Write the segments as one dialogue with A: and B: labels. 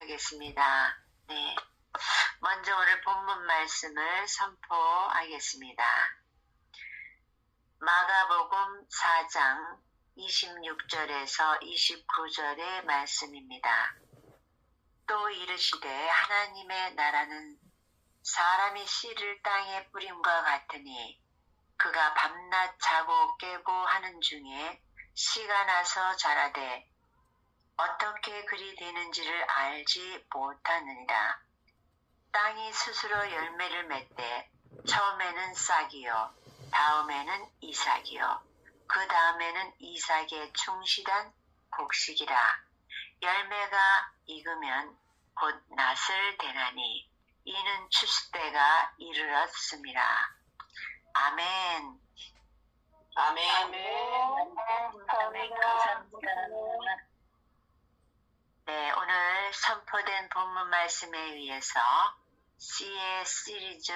A: 하겠습니다. 네. 먼저 오늘 본문 말씀을 선포하겠습니다. 마가복음 4장 26절에서 29절의 말씀입니다. 또 이르시되 하나님의 나라는 사람이 씨를 땅에 뿌림과 같으니 그가 밤낮 자고 깨고 하는 중에 씨가 나서 자라되 어떻게 그리 되는지를 알지 못하느니라. 땅이 스스로 열매를 맺되 처음에는 싹이요 다음에는 이삭이요 그 다음에는 이삭의 충실한 곡식이라. 열매가 익으면 곧 낫을 대나니 이는 추수때가 이르렀음이라. 아멘. 아멘. 감사합니다. 네, 오늘 선포된 본문 말씀에 의해서 씨의 시리즈,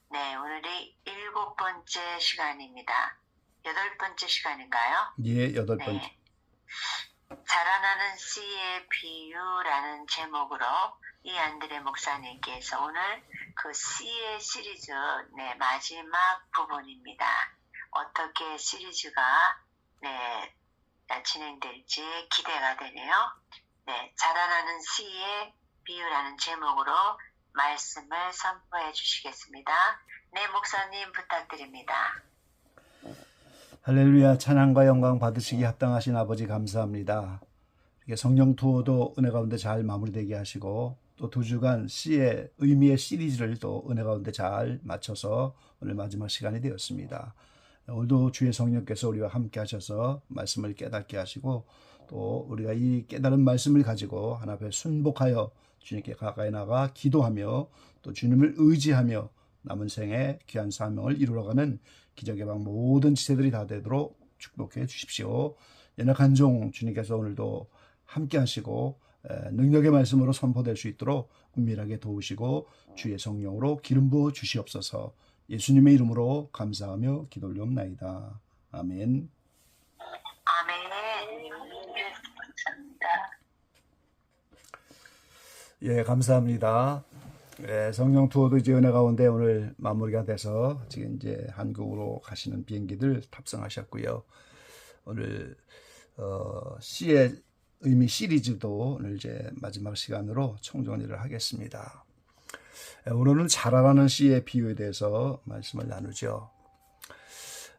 A: 오늘이 7번째 시간입니다. 8번째 시간인가요?
B: 예, 8번째.
A: 네. 자라나는 씨의 비유라는 제목으로 이안드레 목사님께서 오늘 그 씨의 시리즈 마지막 부분입니다. 어떻게 시리즈가 진행될지 기대가 되네요. 자라나는 씨의 비유라는 제목으로 말씀을 선포해 주시겠습니다. 네, 목사님 부탁드립니다.
B: 할렐루야. 찬양과 영광 받으시기 합당하신 아버지 감사합니다. 성령 투어도 은혜 가운데 잘 마무리되게 하시고 또 2주간 씨의 의미의 시리즈를 또 은혜 가운데 잘 맞춰서 오늘 마지막 시간이 되었습니다. 오늘도 주의 성령께서 우리와 함께 하셔서 말씀을 깨닫게 하시고 또 우리가 이 깨달은 말씀을 가지고 하나님 앞에 순복하여 주님께 가까이 나가 기도하며 또 주님을 의지하며 남은 생에 귀한 사명을 이루어가는 기적의 방 모든 지체들이 다 되도록 축복해 주십시오. 연약한 종 주님께서 오늘도 함께 하시고 능력의 말씀으로 선포될 수 있도록 은밀하게 도우시고 주의 성령으로 기름 부어 주시옵소서. 예수님의 이름으로 감사하며 기도 올리옵나이다. 아멘.
A: 아멘. 감사합니다.
B: 예, 감사합니다. 성령 투어도 이제 은혜 가운데 오늘 마무리가 돼서 지금 이제 한국으로 가시는 비행기들 탑승하셨고요. 오늘 씨의 의미 시리즈도 오늘 이제 마지막 시간으로 총정리를 하겠습니다. 오늘은 자라나는 씨의 비유에 대해서 말씀을 나누죠.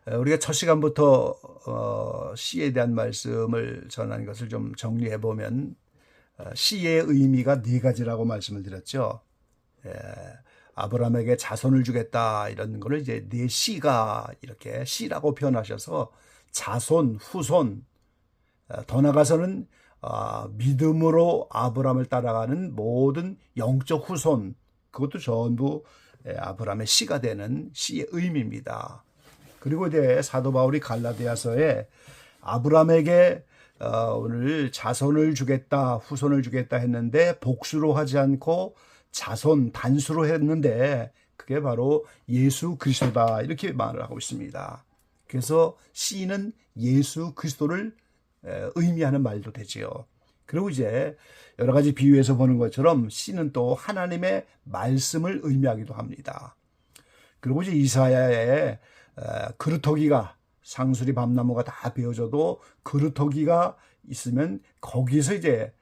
B: 우리가 첫 시간부터 씨에 대한 말씀을 전하는 것을 좀 정리해 보면 씨의 의미가 4가지라고 말씀을 드렸죠. 아브라함에게 자손을 주겠다 이런 거를 이제 네 씨가 이렇게 씨라고 표현하셔서 자손, 후손, 더 나아가서는 믿음으로 아브라함을 따라가는 모든 영적 후손, 그것도 전부 아브라함의 씨가 되는 씨의 의미입니다. 그리고 이제 사도 바울이 갈라디아서에 아브라함에게 오늘 자손을 주겠다, 후손을 주겠다 했는데 복수로 하지 않고 자손 단수로 했는데 그게 바로 예수 그리스도다 이렇게 말을 하고 있습니다. 그래서 씨는 예수 그리스도를 의미하는 말도 되지요. 그리고 이제 여러 가지 비유에서 보는 것처럼 씨는 또 하나님의 말씀을 의미하기도 합니다. 그리고 이제 이사야의 그루터기가 상수리 밤나무가 다 베어져도 그루터기가 있으면 거기서 이제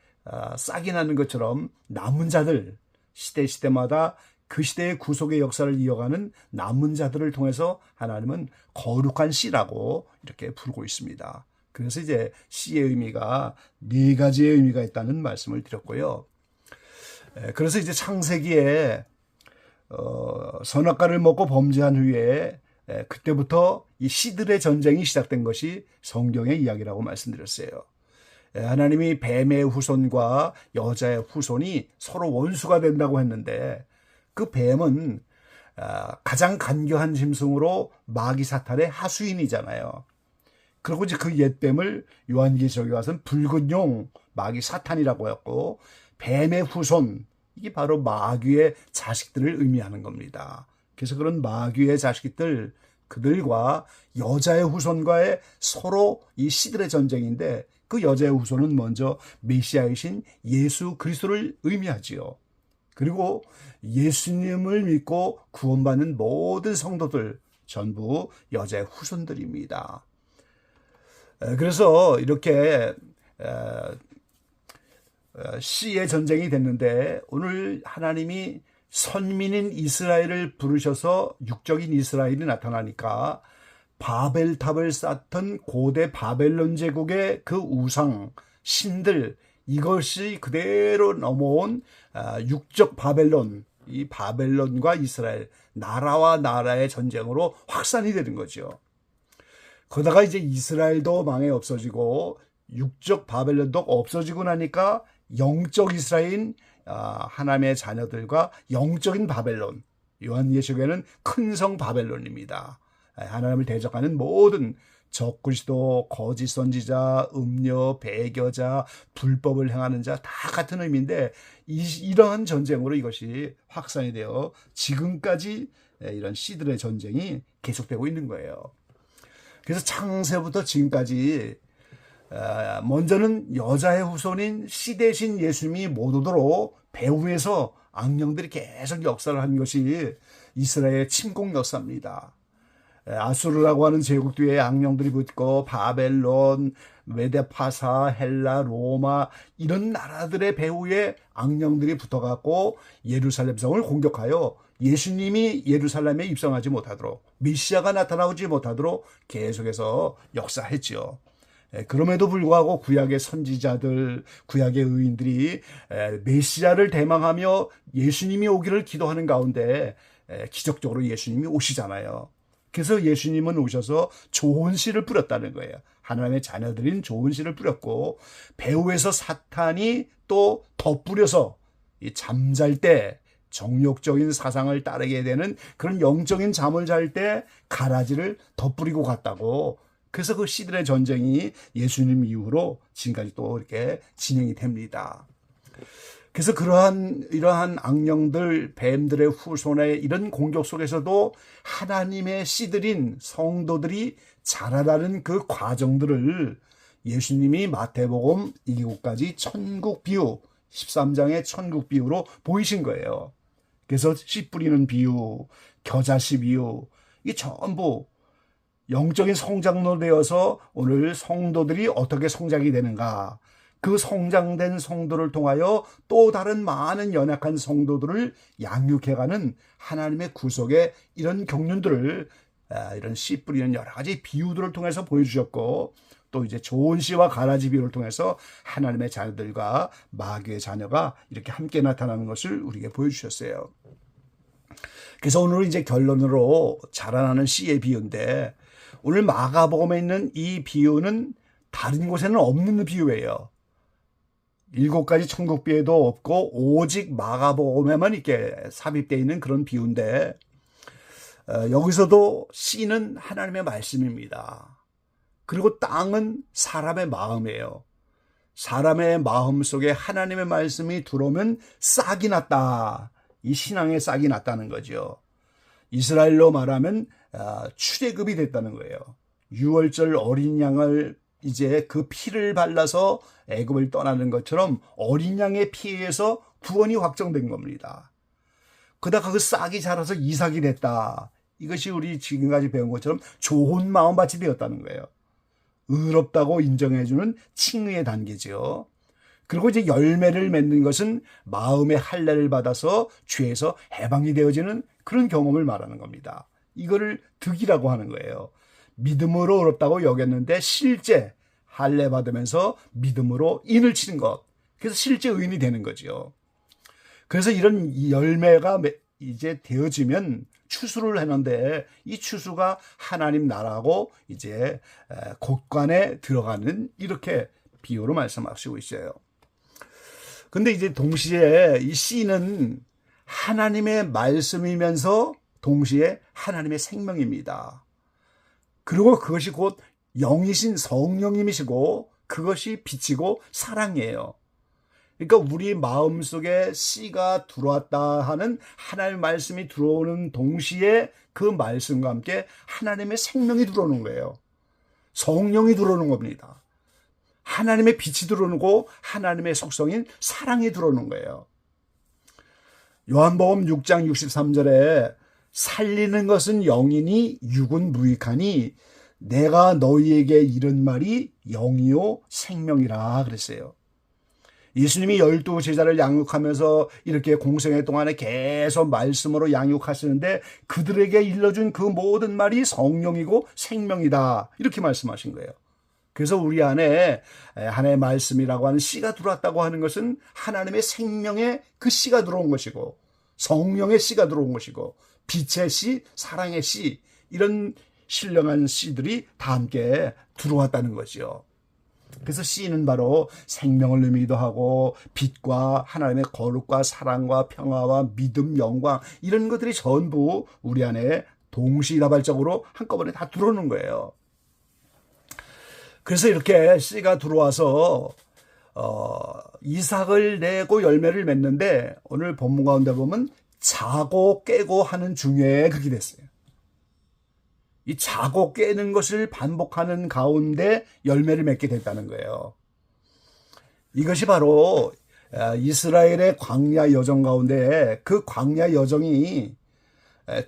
B: 싹이 나는 것처럼 남은 자들 시대마다 그 시대의 구속의 역사를 이어가는 남은 자들을 통해서 하나님은 거룩한 씨라고 이렇게 부르고 있습니다. 그래서 이제 씨의 의미가 4가지의 의미가 있다는 말씀을 드렸고요. 그래서 이제 창세기에 선악과를 먹고 범죄한 후에 그때부터 이 씨들의 전쟁이 시작된 것이 성경의 이야기라고 말씀드렸어요. 하나님이 뱀의 후손과 여자의 후손이 서로 원수가 된다고 했는데 그 뱀은 가장 간교한 짐승으로 마귀 사탄의 하수인이잖아요. 그리고 이제 그 옛뱀을 요한계시록에 와서는 붉은 용 마귀 사탄이라고 했고 뱀의 후손 이게 바로 마귀의 자식들을 의미하는 겁니다. 그래서 그런 마귀의 자식들 그들과 여자의 후손과의 서로 이 씨들의 전쟁인데 그 여자의 후손은 먼저 메시아이신 예수 그리스도를 의미하지요. 그리고 예수님을 믿고 구원받는 모든 성도들 전부 여자의 후손들입니다. 그래서 이렇게 씨의 전쟁이 됐는데 오늘 하나님이 선민인 이스라엘을 부르셔서 육적인 이스라엘이 나타나니까 바벨탑을 쌓던 고대 바벨론 제국의 그 우상 신들 이것이 그대로 넘어온 육적 바벨론, 이 바벨론과 이스라엘 나라와 나라의 전쟁으로 확산이 되는 거죠. 그러다가 이제 이스라엘도 망해 없어지고 육적 바벨론도 없어지고 나니까 영적 이스라엘인 하나님의 자녀들과 영적인 바벨론, 요한예수께는 큰 성 바벨론입니다. 하나님을 대적하는 모든 적그리스도, 거짓 선지자, 음료, 배교자, 불법을 행하는 자 다 같은 의미인데 이러한 전쟁으로 이것이 확산이 되어 지금까지 이런 씨들의 전쟁이 계속되고 있는 거예요. 그래서 창세부터 지금까지 먼저는 여자의 후손인 씨 대신 예수님이 못 오도록 배후에서 악령들이 계속 역사를 한 것이 이스라엘의 침공 역사입니다. 아수르라고 하는 제국 뒤에 악령들이 붙고 바벨론, 메데파사, 헬라, 로마 이런 나라들의 배후에 악령들이 붙어갖고 예루살렘 성을 공격하여 예수님이 예루살렘에 입성하지 못하도록 메시아가 나타나오지 못하도록 계속해서 역사했지요. 그럼에도 불구하고 구약의 선지자들, 구약의 의인들이 메시아를 대망하며 예수님이 오기를 기도하는 가운데 기적적으로 예수님이 오시잖아요. 그래서 예수님은 오셔서 좋은 씨를 뿌렸다는 거예요. 하나님의 자녀들인 좋은 씨를 뿌렸고 배후에서 사탄이 또 덧뿌려서 잠잘 때 정욕적인 사상을 따르게 되는 그런 영적인 잠을 잘 때 가라지를 덧뿌리고 갔다고. 그래서 그 씨들의 전쟁이 예수님 이후로 지금까지 또 이렇게 진행이 됩니다. 그래서 이러한 악령들, 뱀들의 후손의 이런 공격 속에서도 하나님의 씨들인 성도들이 자라나는 그 과정들을 예수님이 마태복음 2기까지 천국 비유, 13장의 천국 비유로 보이신 거예요. 그래서 씨 뿌리는 비유, 겨자씨 비유, 이게 전부 영적인 성장로 되어서 오늘 성도들이 어떻게 성장이 되는가, 그 성장된 성도를 통하여 또 다른 많은 연약한 성도들을 양육해가는 하나님의 구속의 이런 경륜들을 이런 씨 뿌리는 여러 가지 비유들을 통해서 보여주셨고 또 이제 좋은 씨와 가라지 비유를 통해서 하나님의 자녀들과 마귀의 자녀가 이렇게 함께 나타나는 것을 우리에게 보여주셨어요. 그래서 오늘 이제 결론으로 자라나는 씨의 비유인데 오늘 마가복음에 있는 이 비유는 다른 곳에는 없는 비유예요. 7가지 천국 비유도 없고 오직 마가복음에만 이렇게 삽입되어 있는 그런 비유인데 여기서도 씨는 하나님의 말씀입니다. 그리고 땅은 사람의 마음이에요. 사람의 마음 속에 하나님의 말씀이 들어오면 싹이 났다. 이 신앙의 싹이 났다는 거죠. 이스라엘로 말하면 출애굽이 됐다는 거예요. 6월절 어린 양을 이제 그 피를 발라서 애굽을 떠나는 것처럼 어린 양의 피에 의해서 구원이 확정된 겁니다. 그러다가 그 싹이 자라서 이삭이 됐다. 이것이 우리 지금까지 배운 것처럼 좋은 마음밭이 되었다는 거예요. 의롭다고 인정해주는 칭의의 단계죠. 그리고 이제 열매를 맺는 것은 마음의 할례를 받아서 죄에서 해방이 되어지는 그런 경험을 말하는 겁니다. 이거를 득이라고 하는 거예요. 믿음으로 어렵다고 여겼는데 실제 할례 받으면서 믿음으로 인을 치는 것. 그래서 실제 의인이 되는 거죠. 그래서 이런 열매가 이제 되어지면 추수를 하는데 이 추수가 하나님 나라고 이제 곳간에 들어가는 이렇게 비유로 말씀하시고 있어요. 근데 이제 동시에 이 씨는 하나님의 말씀이면서 동시에 하나님의 생명입니다. 그리고 그것이 곧 영이신 성령님이시고 그것이 빛이고 사랑이에요. 그러니까 우리 마음속에 씨가 들어왔다 하는 하나님의 말씀이 들어오는 동시에 그 말씀과 함께 하나님의 생명이 들어오는 거예요. 성령이 들어오는 겁니다. 하나님의 빛이 들어오고 하나님의 속성인 사랑이 들어오는 거예요. 요한복음 6장 63절에 살리는 것은 영이니 육은 무익하니 내가 너희에게 이른 말이 영이요 생명이라 그랬어요. 예수님이 12제자를 양육하면서 이렇게 공생애 동안에 계속 말씀으로 양육하시는데 그들에게 일러준 그 모든 말이 성령이고 생명이다 이렇게 말씀하신 거예요. 그래서 우리 안에 하나님의 말씀이라고 하는 씨가 들어왔다고 하는 것은 하나님의 생명의 그 씨가 들어온 것이고 성령의 씨가 들어온 것이고 빛의 씨, 사랑의 씨 이런 신령한 씨들이 다 함께 들어왔다는 거죠. 그래서 씨는 바로 생명을 의미도 하고 빛과 하나님의 거룩과 사랑과 평화와 믿음, 영광 이런 것들이 전부 우리 안에 동시다발적으로 한꺼번에 다 들어오는 거예요. 그래서 이렇게 씨가 들어와서 이삭을 내고 열매를 맺는데 오늘 본문 가운데 보면 자고 깨고 하는 중에 그렇게 됐어요. 이 자고 깨는 것을 반복하는 가운데 열매를 맺게 됐다는 거예요. 이것이 바로 이스라엘의 광야 여정 가운데 그 광야 여정이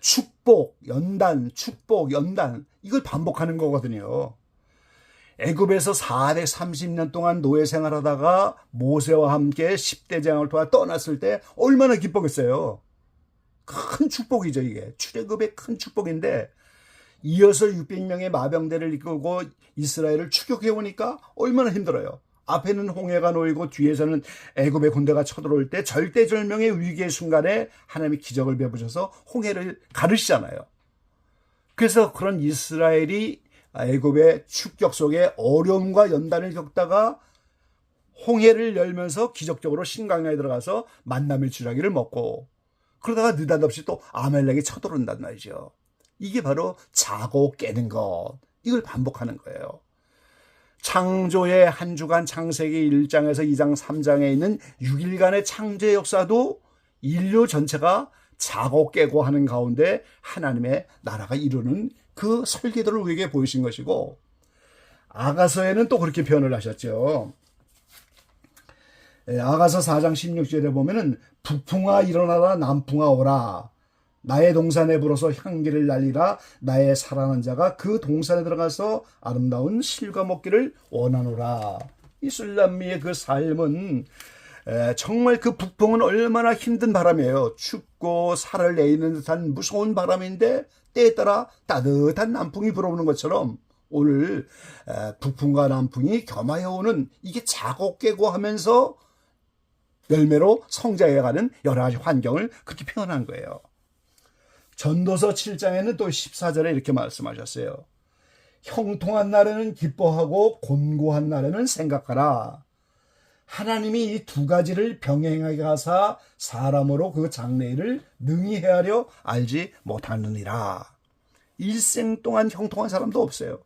B: 축복, 연단 이걸 반복하는 거거든요. 애굽에서 430년 동안 노예 생활하다가 모세와 함께 10대 재앙을 통해 떠났을 때 얼마나 기뻤겠어요. 큰 축복이죠. 이게 출애굽의 큰 축복인데 이어서 600명의 마병대를 이끌고 이스라엘을 추격해 오니까 얼마나 힘들어요. 앞에는 홍해가 놓이고 뒤에서는 애굽의 군대가 쳐들어올 때 절대절명의 위기의 순간에 하나님이 기적을 베푸셔서 홍해를 가르시잖아요. 그래서 그런 이스라엘이 애굽의 축격 속에 어려움과 연단을 겪다가 홍해를 열면서 기적적으로 신강야에 들어가서 만남의 주라기를 먹고 그러다가 느닷없이 또 아말렉이 쳐들어온단 말이죠. 이게 바로 자고 깨는 것. 이걸 반복하는 거예요. 창조의 한 주간 창세기 1장에서 2장 3장에 있는 6일간의 창조의 역사도 인류 전체가 자고 깨고 하는 가운데 하나님의 나라가 이루는 그 설계도를 우리에게 보이신 것이고 아가서에는 또 그렇게 표현을 하셨죠. 아가서 4장 16절에 보면은 북풍아 일어나라 남풍아 오라 나의 동산에 불어서 향기를 날리라 나의 사랑하는 자가 그 동산에 들어가서 아름다운 실과 먹기를 원하노라. 이 술람미의 그 삶은 정말 그 북풍은 얼마나 힘든 바람이에요. 춥고 살을 내리는 듯한 무서운 바람인데 때에 따라 따뜻한 남풍이 불어오는 것처럼 오늘 북풍과 남풍이 겸하여 오는 이게 자고 깨고 하면서 열매로 성장해가는 여러 가지 환경을 그렇게 표현한 거예요. 전도서 7장에는 또 14절에 이렇게 말씀하셨어요. 형통한 날에는 기뻐하고 곤고한 날에는 생각하라. 하나님이 이 두 가지를 병행하게 하사 사람으로 그 장래일을 능히 헤아려 알지 못하느니라. 일생 동안 형통한 사람도 없어요.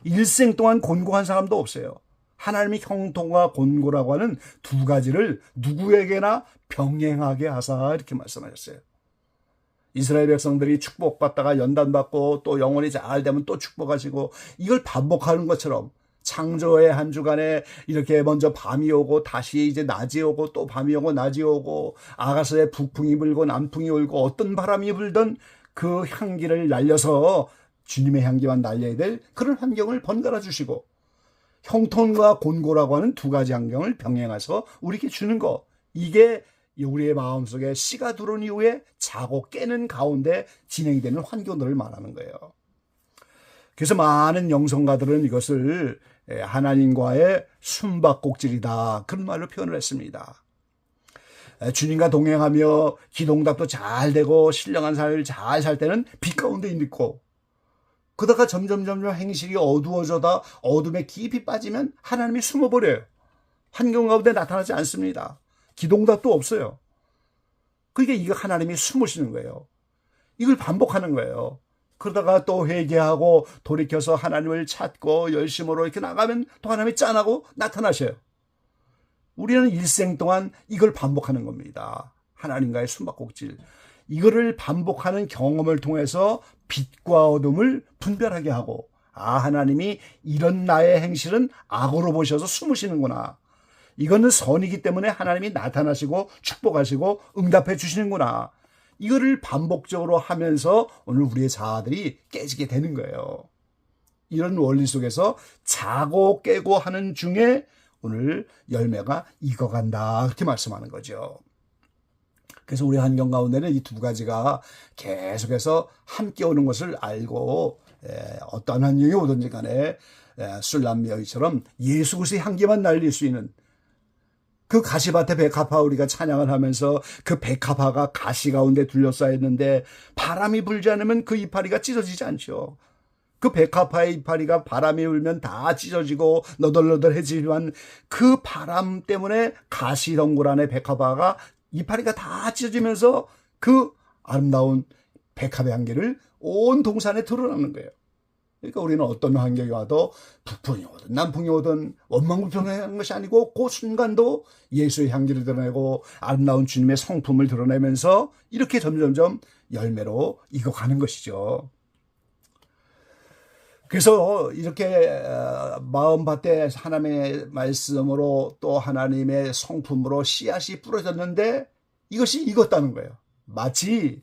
B: 일생 동안 곤고한 사람도 없어요. 하나님이 형통과 곤고라고 하는 두 가지를 누구에게나 병행하게 하사 이렇게 말씀하셨어요. 이스라엘 백성들이 축복받다가 연단받고 또 영혼이 잘 되면 또 축복하시고 이걸 반복하는 것처럼 창조의 한 주간에 이렇게 먼저 밤이 오고 다시 이제 낮이 오고 또 밤이 오고 낮이 오고 아가서에 북풍이 불고 남풍이 울고 어떤 바람이 불던 그 향기를 날려서 주님의 향기만 날려야 될 그런 환경을 번갈아 주시고 형통과 곤고라고 하는 두 가지 환경을 병행해서 우리에게 주는 것 이게 우리의 마음속에 씨가 들어온 이후에 자고 깨는 가운데 진행이 되는 환경들을 말하는 거예요. 그래서 많은 영성가들은 이것을 하나님과의 숨바꼭질이다 그런 말로 표현을 했습니다. 주님과 동행하며 기도응답도 잘 되고 신령한 삶을 잘 살 때는 빛 가운데 있고 그러다가 점점 행식이 어두워져다 어둠에 깊이 빠지면 하나님이 숨어버려요. 환경 가운데 나타나지 않습니다. 기도응답도 없어요. 그러니까 이거 하나님이 숨으시는 거예요. 이걸 반복하는 거예요. 그러다가 또 회개하고 돌이켜서 하나님을 찾고 열심으로 이렇게 나가면 또 하나님이 짠하고 나타나셔요. 우리는 일생 동안 이걸 반복하는 겁니다. 하나님과의 숨바꼭질. 이거를 반복하는 경험을 통해서 빛과 어둠을 분별하게 하고 아, 하나님이 이런 나의 행실은 악으로 보셔서 숨으시는구나. 이거는 선이기 때문에 하나님이 나타나시고 축복하시고 응답해 주시는구나. 이거를 반복적으로 하면서 오늘 우리의 자아들이 깨지게 되는 거예요. 이런 원리 속에서 자고 깨고 하는 중에 오늘 열매가 익어간다, 그렇게 말씀하는 거죠. 그래서 우리 환경 가운데는 이 두 가지가 계속해서 함께 오는 것을 알고 어떠한 환경이 오든지 간에 술람미여처럼 예수 그리스도의 향기만 날릴 수 있는 그 가시밭에 백합화 우리가 찬양을 하면서 그 백합화가 가시 가운데 둘러싸였는데 바람이 불지 않으면 그 이파리가 찢어지지 않죠. 그 백합화의 이파리가 바람이 불면 다 찢어지고 너덜너덜해지지만 그 바람 때문에 가시 덩굴 안에 백합화가 이파리가 다 찢어지면서 그 아름다운 백합의 향기를 온 동산에 드러나는 거예요. 그러니까 우리는 어떤 환경이 와도 북풍이 오든 남풍이 오든 원망불평하는 것이 아니고 그 순간도 예수의 향기를 드러내고 아름다운 주님의 성품을 드러내면서 이렇게 점점점 열매로 익어가는 것이죠. 그래서 이렇게 마음밭에 하나님의 말씀으로 또 하나님의 성품으로 씨앗이 뿌려졌는데 이것이 익었다는 거예요. 마치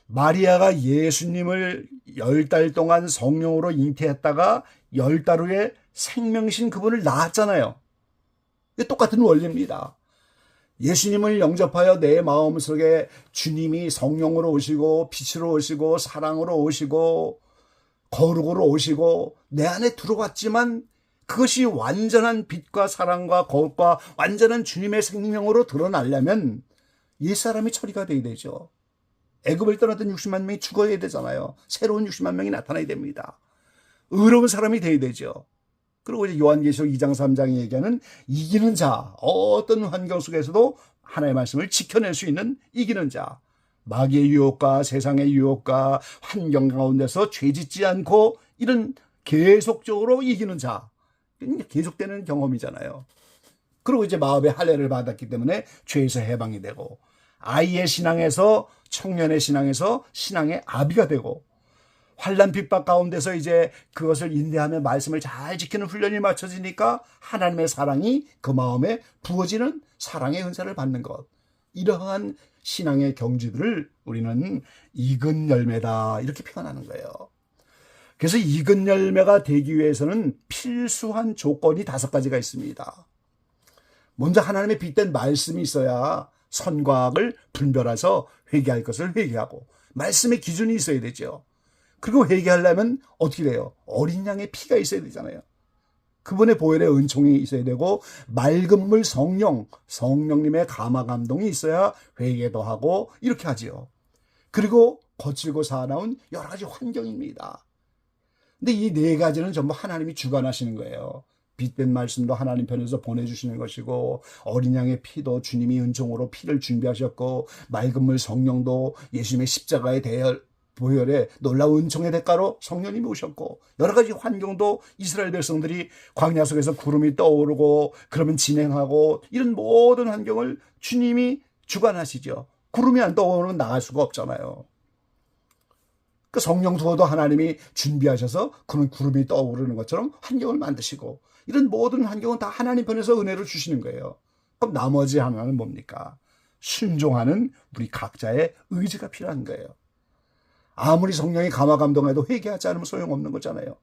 B: 마리아가 예수님을 10달 동안 성령으로 잉태했다가 10달 후에 생명신 그분을 낳았잖아요. 똑같은 원리입니다. 예수님을 영접하여 내 마음속에 주님이 성령으로 오시고 빛으로 오시고 사랑으로 오시고 거룩으로 오시고 내 안에 들어왔지만 그것이 완전한 빛과 사랑과 거룩과 완전한 주님의 생명으로 드러나려면 옛사람이 처리가 돼야 되죠. 애굽을 떠났던 60만 명이 죽어야 되잖아요. 새로운 60만 명이 나타나야 됩니다. 의로운 사람이 돼야 되죠. 그리고 이제 요한계시록 2장 3장에 얘기하는 이기는 자, 어떤 환경 속에서도 하나님의 말씀을 지켜낼 수 있는 이기는 자, 마귀의 유혹과 세상의 유혹과 환경 가운데서 죄짓지 않고 이런 계속적으로 이기는 자, 계속되는 경험이잖아요. 그리고 이제 마음의 할례를 받았기 때문에 죄에서 해방이 되고 아이의 신앙에서 청년의 신앙에서 신앙의 아비가 되고 환난 핍박 가운데서 이제 그것을 인내하며 말씀을 잘 지키는 훈련이 맞춰지니까 하나님의 사랑이 그 마음에 부어지는 사랑의 은사를 받는 것, 이러한 신앙의 경지들을 우리는 익은 열매다 이렇게 표현하는 거예요. 그래서 익은 열매가 되기 위해서는 필수한 조건이 5가지가 있습니다. 먼저 하나님의 빛된 말씀이 있어야 선과 악을 분별해서 회개할 것을 회개하고 말씀의 기준이 있어야 되죠. 그리고 회개하려면 어떻게 돼요? 어린 양의 피가 있어야 되잖아요. 그분의 보혈의 은총이 있어야 되고 맑은 물 성령님의 감화 감동이 있어야 회개도 하고 이렇게 하지요. 그리고 거칠고 사나운 여러 가지 환경입니다. 근데 이 4가지는 전부 하나님이 주관하시는 거예요. 빛된 말씀도 하나님 편에서 보내주시는 것이고 어린 양의 피도 주님이 은총으로 피를 준비하셨고 맑은 물 성령도 예수님의 십자가의 보혈의 놀라운 은총의 대가로 성령님이 오셨고 여러 가지 환경도 이스라엘 백성들이 광야 속에서 구름이 떠오르고 그러면 진행하고 이런 모든 환경을 주님이 주관하시죠. 구름이 안 떠오르면 나갈 수가 없잖아요. 그 성령 두어도 하나님이 준비하셔서 그런 구름이 떠오르는 것처럼 환경을 만드시고 이런 모든 환경은 다 하나님 편에서 은혜를 주시는 거예요. 그럼 나머지 하나는 뭡니까? 순종하는 우리 각자의 의지가 필요한 거예요. 아무리 성령이 감화 감동해도 회개하지 않으면 소용없는 거잖아요.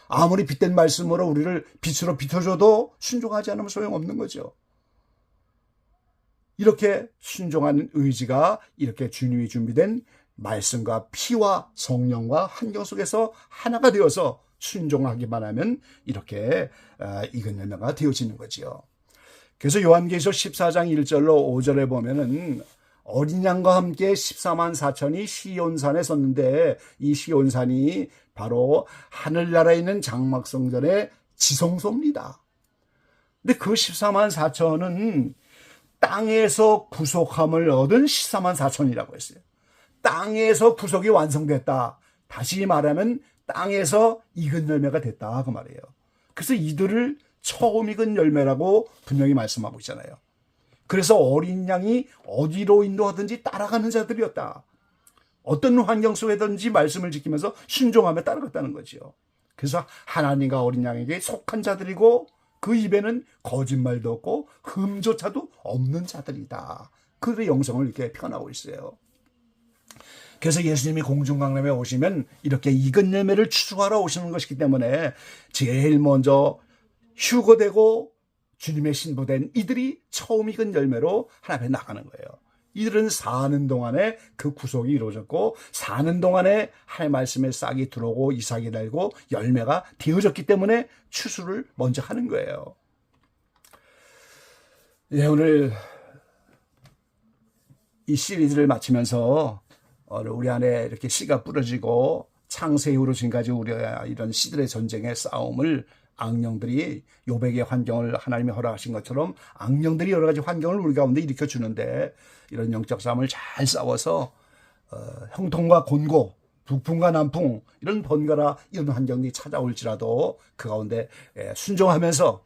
B: 아무리 빛된 말씀으로 우리를 빛으로 비춰줘도 순종하지 않으면 소용없는 거죠. 이렇게 순종하는 의지가 이렇게 주님이 준비된 말씀과 피와 성령과 환경 속에서 하나가 되어서 순종하기만 하면 이렇게 익은 열매가 되어지는 거지요. 그래서 요한계시록 14장 1절로 5절에 보면은 어린 양과 함께 14만 4천이 시온산에 섰는데 이 시온산이 바로 하늘나라에 있는 장막성전의 지성소입니다. 근데 그 14만 4천은 땅에서 구속함을 얻은 14만 4천이라고 했어요. 땅에서 구속이 완성됐다. 다시 말하면 땅에서 익은 열매가 됐다 그 말이에요. 그래서 이들을 처음 익은 열매라고 분명히 말씀하고 있잖아요. 그래서 어린 양이 어디로 인도하든지 따라가는 자들이었다. 어떤 환경 속에든지 말씀을 지키면서 순종하며 따라갔다는 거죠. 그래서 하나님과 어린 양에게 속한 자들이고 그 입에는 거짓말도 없고 흠조차도 없는 자들이다. 그들의 영성을 이렇게 표현하고 있어요. 그래서 예수님이 공중강림에 오시면 이렇게 익은 열매를 추수하러 오시는 것이기 때문에 제일 먼저 휴거되고 주님의 신부된 이들이 처음 익은 열매로 하나님 앞에 나가는 거예요. 이들은 사는 동안에 그 구속이 이루어졌고 사는 동안에 하나님의 말씀에 싹이 들어오고 이삭이 달고 열매가 되어졌기 때문에 추수를 먼저 하는 거예요. 예, 오늘 이 시리즈를 마치면서 우리 안에 이렇게 씨가 뿌려지고 창세 이후로 지금까지 우리가 이런 씨들의 전쟁의 싸움을 악령들이 요백의 환경을 하나님이 허락하신 것처럼 악령들이 여러 가지 환경을 우리 가운데 일으켜 주는데 이런 영적 싸움을 잘 싸워서 형통과 곤고, 북풍과 남풍 이런 번갈아 이런 환경이 찾아올지라도 그 가운데 순종하면서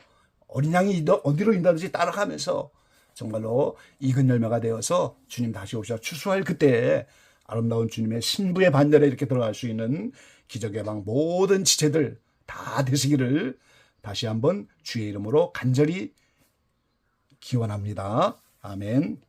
B: 어린 양이 어디로 인다든지 따라가면서 정말로 익은 열매가 되어서 주님 다시 오셔 추수할 그때에 아름다운 주님의 신부의 반열에 이렇게 들어갈 수 있는 기적의 방 모든 지체들 다 되시기를 다시 한번 주의 이름으로 간절히 기원합니다. 아멘.